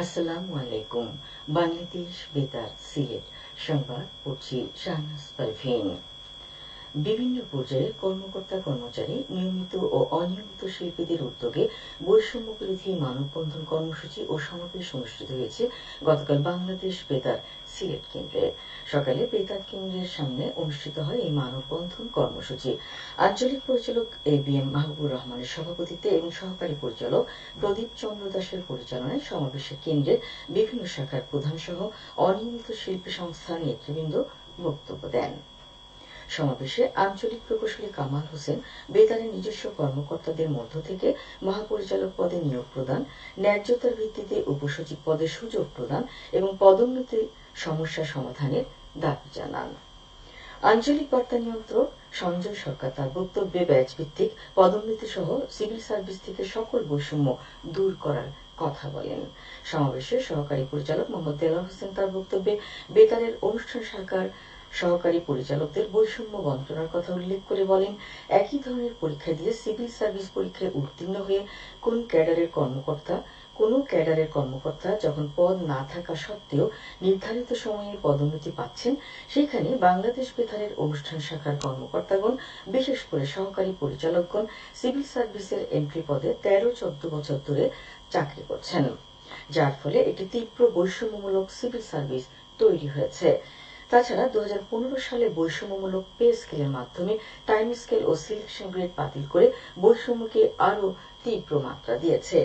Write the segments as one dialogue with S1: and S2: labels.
S1: আসসালামু আলাইকুম। বাংলাদেশ বেতার সিলেট সংবাদ পড়ছি শাহনাজ পারভীন। বিভিন্ন পর্যায়ে কর্মকর্তা কর্মচারী, নিয়মিত ও অনিয়মিত শিল্পীদের উদ্যোগে বৈষম্য বিরোধী মানববন্ধন কর্মসূচি ও সমাবেশ অনুষ্ঠিত হয়েছে গতকাল বাংলাদেশ বেতার সিলেট কেন্দ্রে। সকালে বেতার কেন্দ্রের সামনে অনুষ্ঠিত হয় এই মানববন্ধন কর্মসূচি। আঞ্চলিক পরিচালক ABM মাহবুবুর রহমানের সভাপতিত্বে এবং সহকারী পরিচালক প্রদীপ চন্দ্র দাসের পরিচালনায় সমাবেশে কেন্দ্রের বিভিন্ন শাখার প্রধান সহ অনিয়মিত শিল্পী সংস্থার নেতৃবৃন্দ বক্তব্য দেন। সমাবেশে আঞ্চলিক প্রকৌশলী কামাল হোসেন বেতারের নিজস্ব কর্মকর্তাদের মধ্য থেকে মহাপরিচালক পদে নিয়োগ প্রদান, ন্যায্যতার ভিত্তিতে উপসচিব পদে সুযোগ প্রদান এবং পদোন্নতি সমস্যা সমাধানের দাবি জানান। আঞ্চলিক বার্তা নিয়ন্ত্রক সঞ্জয় সরকার তার বক্তব্যে ব্যাচ ভিত্তিক পদোন্নতি সহ সিভিল সার্ভিস থেকে সকল বৈষম্য দূর করার কথা বলেন। সমাবেশে সহকারী পরিচালক মোহাম্মদ দেলোয়ার হোসেন তার বক্তব্যে বেতারের অনুষ্ঠান শাখার সহকারী পরিচালকদের বৈষম্য বঞ্চনার কথা উল্লেখ করে বলেন, একই ধরনের পরীক্ষা দিয়ে সিভিল সার্ভিস পরীক্ষায় উত্তীর্ণ হয়ে কোন ক্যাডারের কর্মকর্তা যখন পদ না থাকা সত্ত্বেও নির্ধারিত সময়ে পদোন্নতি পাচ্ছেন, সেখানে বাংলাদেশ বেতারের অনুষ্ঠান শাখার কর্মকর্তাগণ, বিশেষ করে সহকারী পরিচালকগণ সিভিল সার্ভিসের এন্ট্রি পদে 13-14 বছর ধরে চাকরি করছেন, যার ফলে একটি তীব্র বৈষম্যমূলক সিভিল সার্ভিস তৈরি হয়েছে। তাছাড়া 2015 সালে বৈষম্যমূলক পে স্কেলের মাধ্যমে টাইম স্কেল ও সিলেকশন গ্রেড বাতিল করে বৈষম্যকে আরও তীব্র মাত্রা দিয়েছে।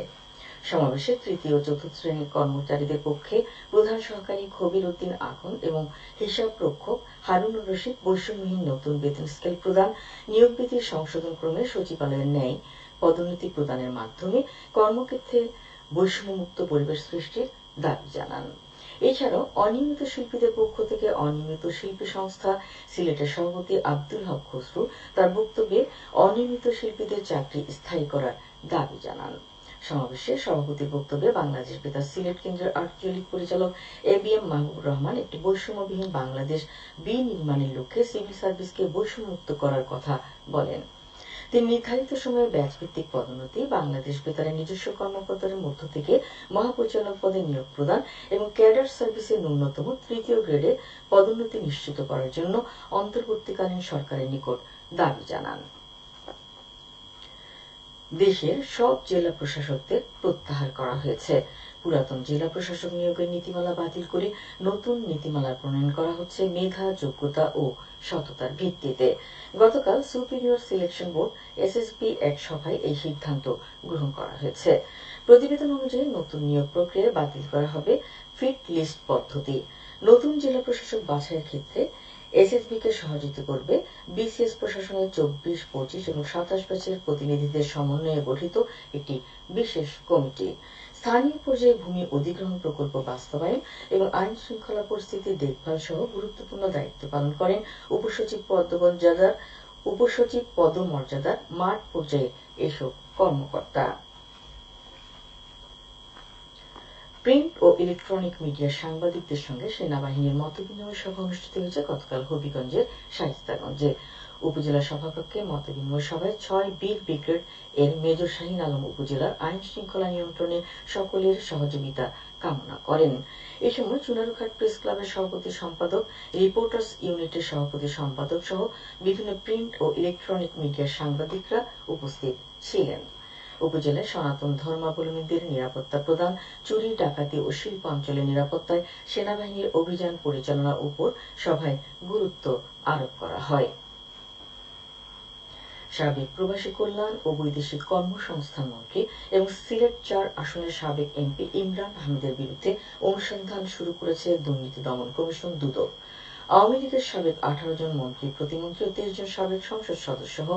S1: সমাবেশে তৃতীয় ও চতুর্থ শ্রেণীর কর্মচারীদের পক্ষে প্রধান সহকারী খবির উদ্দিন আকন এবং হিসাব রক্ষক হারুনুর রশিদ বৈষম্যহীন নতুন বেতন স্কেল প্রদান, নিয়োগ বিধির সংশোধন ক্রমে সচিবালয়ের ন্যায় পদোন্নতি প্রদানের মাধ্যমে কর্মক্ষেত্রে বৈষম্যমুক্ত পরিবেশ সৃষ্টির দাবি জানান। এছাড়াও অনিয়মিত শিল্পীদের পক্ষ থেকে অনিয়মিত শিল্পী সংস্থা সিলেটের সভাপতি আব্দুল হক খসরু তার বক্তব্যে অনিয়মিত শিল্পীদের চাকরি স্থায়ী করার দাবি জানান। সমাবেশে সভাপতির বক্তব্যে বাংলাদেশ বেতার সিলেট কেন্দ্রের আঞ্চলিক পরিচালক ABM মাহবুবুর রহমান একটি বৈষম্যবিহীন বাংলাদেশ বিনির্মাণের লক্ষ্যে সিভিল সার্ভিসকে বৈষম্যমুক্ত করার কথা বলেন। তিনি নির্ধারিত সময়ে ব্যাচ ভিত্তিক পদোন্নতি, বাংলাদেশ বেতারের নিজস্ব কর্মকর্তাদের মধ্য থেকে মহাপরিচালক পদে নিয়োগ প্রদান এবং ক্যাডার সার্ভিসের ন্যূনতম 3য় গ্রেডে পদোন্নতি নিশ্চিত করার জন্য অন্তর্বর্তীকালীন সরকারের নিকট দাবি জানান। দেশের সব জেলা প্রশাসকদের প্রত্যাহার করা হয়েছে। পুরাতন জেলা প্রশাসক নিয়োগের নীতিমালা বাতিল করে নতুন নীতিমালা প্রণয়ন করা হচ্ছে মেধা, যোগ্যতা ও সততার ভিত্তিতে। গতকাল সুপিরিয়র সিলেকশন বোর্ড SSB এক সভায় এই সিদ্ধান্ত গ্রহণ করা হয়েছে। প্রতিবেদন অনুযায়ী নতুন নিয়োগ প্রক্রিয়ায় বাতিল করা হবে ফিট লিস্ট পদ্ধতি। নতুন জেলা প্রশাসক বাছাইয়ের ক্ষেত্রে SSB কে সহযোগিতা করবে BCS প্রশাসনের 24, 25 এবং 27 ব্যাচের প্রতিনিধিদের সমন্বয়ে গঠিত একটি বিশেষ কমিটি। স্থানীয় পর্যায়ে ভূমি অধিগ্রহণ প্রকল্প বাস্তবায়ন এবং আইন শৃঙ্খলা পরিস্থিতির দেখভাল সহ গুরুত্বপূর্ণ দায়িত্ব পালন করেন উপসচিব পদমর্যাদার মাঠ পর্যায়ে এসব কর্মকর্তা। প্রিন্ট ও ইলেকট্রনিক মিডিয়ার সাংবাদিকদের সঙ্গে সেনাবাহিনীর মতবিনিময় সভা অনুষ্ঠিত হয়েছে গতকাল হবিগঞ্জের শায়েস্তাগঞ্জে। উপজেলা সভাকক্ষে মতবিনিময় সভায় 6 বীর ব্রিগেড এর মেজর শাহীন আলম উপজেলার আইন শৃঙ্খলা নিয়ন্ত্রণে সকলের সহযোগিতা কামনা করেন। এ সময় চুনারুঘাট প্রেস ক্লাবের সভাপতি সম্পাদক, রিপোর্টার্স ইউনিটের সভাপতি সম্পাদক সহ বিভিন্ন প্রিন্ট ও ইলেকট্রনিক মিডিয়ার সাংবাদিকরা উপস্থিত ছিলেন। উপজেলায় সনাতন ধর্মাবলম্বীদের নিরাপত্তা প্রদান, চুরি, ডাকাতি ও শিল্পাঞ্চলের নিরাপত্তায় সেনাবাহিনীর অভিযান পরিচালনার উপর সভায় গুরুত্ব আরোপ করা হয়। সাবেক প্রবাসী কল্যাণ ও বৈদেশিক কর্মসংস্থান মন্ত্রী এবং সিলেট 4 আসনের সাবেক MP ইমরান আহমেদের বিরুদ্ধে অনুসন্ধান শুরু করেছে দুর্নীতি দমন কমিশন দুদক। আওয়ামী লীগের সাবেক 18 জন মন্ত্রী, প্রতিমন্ত্রী ও 23 জন সাবেক সংসদ সদস্য সহ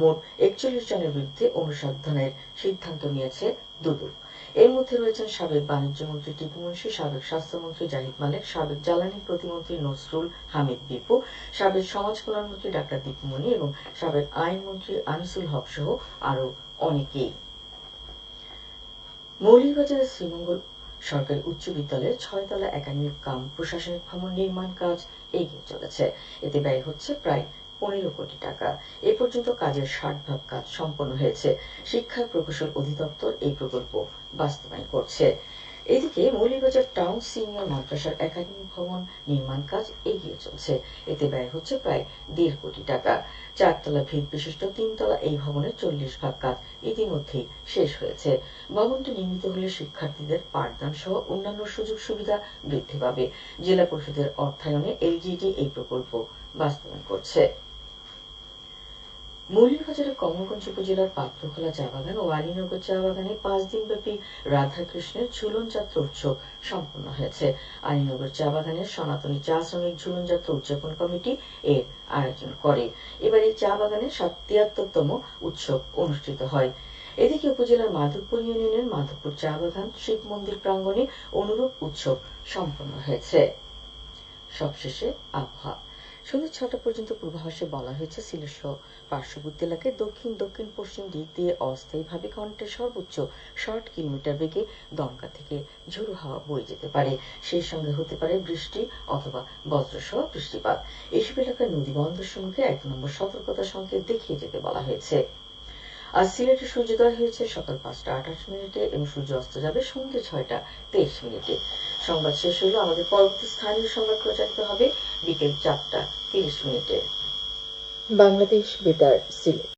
S1: মোট 41 জনের বিরুদ্ধে অনুসন্ধানের সিদ্ধান্ত নিয়েছে দুদক। এর মধ্যে রয়েছেন সাবেক বাণিজ্য মন্ত্রী টিপু মুন্সি, সাবেক স্বাস্থ্যমন্ত্রী জাহিদ মালেক, সাবেক জ্বালানি প্রতিমন্ত্রী নসরুল হামিদ বিপু, সাবেক সমাজ কল্যাণমন্ত্রী ডাক্তার দীপু মনি এবং সাবেক আইনমন্ত্রী আনিসুল হক সহ আরো অনেকেই। মৌলভীবাজারের শ্রীমঙ্গল সরকারি উচ্চ বিদ্যালয়ের 6 তলা একাডেমিক কাম প্রশাসনিক ভবন নির্মাণ কাজ এগিয়ে চলেছে। এতে ব্যয় হচ্ছে প্রায় 15 কোটি টাকা। এ পর্যন্ত কাজের 60% কাজ সম্পন্ন হয়েছে। শিক্ষা প্রকৌশল অধিদপ্তর এই প্রকল্প বাস্তবায়ন করছে। এদিকে মৌলভীবাজার টাউন সিনিয়র মাদ্রাসার একাডেমি ভবন নির্মাণ কাজ এগিয়ে চলছে। এতে ব্যয় হচ্ছে প্রায় ১.৫ কোটি টাকা। ৪ তলা ভিত বিশিষ্ট ৩ তলা এই ভবনের ৪০ ভাগ কাজ ইতিমধ্যেই শেষ হয়েছে। ভবনটি নির্মিত হলে শিক্ষার্থীদের পাঠদান সহ অন্যান্য সুযোগ সুবিধা বৃদ্ধি পাবে। জেলা পরিষদের অর্থায়নে এলজিইডি এই প্রকল্প বাস্তবায়ন করছে। মৌলভীবাজারের কমলগঞ্জ উপজেলার পাত্রখোলা চা বাগান ও আলীনগর চা বাগানে ৫ দিনব্যাপী রাধাকৃষ্ণের ঝুলন যাত্রা উৎসব সম্পন্ন হয়েছে। আলীনগর চা বাগানের সনাতনী চা শ্রমিক ঝুলন যাত্রা উদযাপন কমিটি এর আয়োজন করে। এবার এই চা বাগানের ৭৩তম উৎসব অনুষ্ঠিত হয়। এদিকে উপজেলার মাধবপুর ইউনিয়নের মাধবপুর চা বাগান শিব মন্দির প্রাঙ্গণে অনুরূপ উৎসব সম্পন্ন হয়েছে। সবশেষে আবহাওয়া। সন্ধ্যা ৬টা পর্যন্ত পূর্বাভাসে বলা হয়েছে সিলেট সহ পার্শ্ববর্তী এলাকায় দক্ষিণ দক্ষিণ পশ্চিম দিক দিয়ে অস্থায়ীভাবে ঘন্টায় সর্বোচ্চ ৬০ কিলোমিটার বেগে দমকা থেকে ঝোড়ো হাওয়া বয়ে যেতে পারে। সেই সঙ্গে হতে পারে বৃষ্টি অথবা বজ্রসহ বৃষ্টিপাত। এসব এলাকায় নদী বন্দর সম্মুখে ১ নম্বর সতর্কতা সংকেত দেখিয়ে যেতে বলা হয়েছে। আজ সিলেটে সূর্যোদয় হয়েছে সকাল ৫টা ২৮ মিনিটে এবং সূর্য অস্ত যাবে সন্ধ্যে ৬টা ২৩ মিনিটে। সংবাদ শেষ হইল। আমাদের পরবর্তী স্থানীয় সংবাদ প্রচারিত হবে বিকেল ৪টা ৩০ মিনিটে।
S2: বাংলাদেশ বেতার, সিলেট।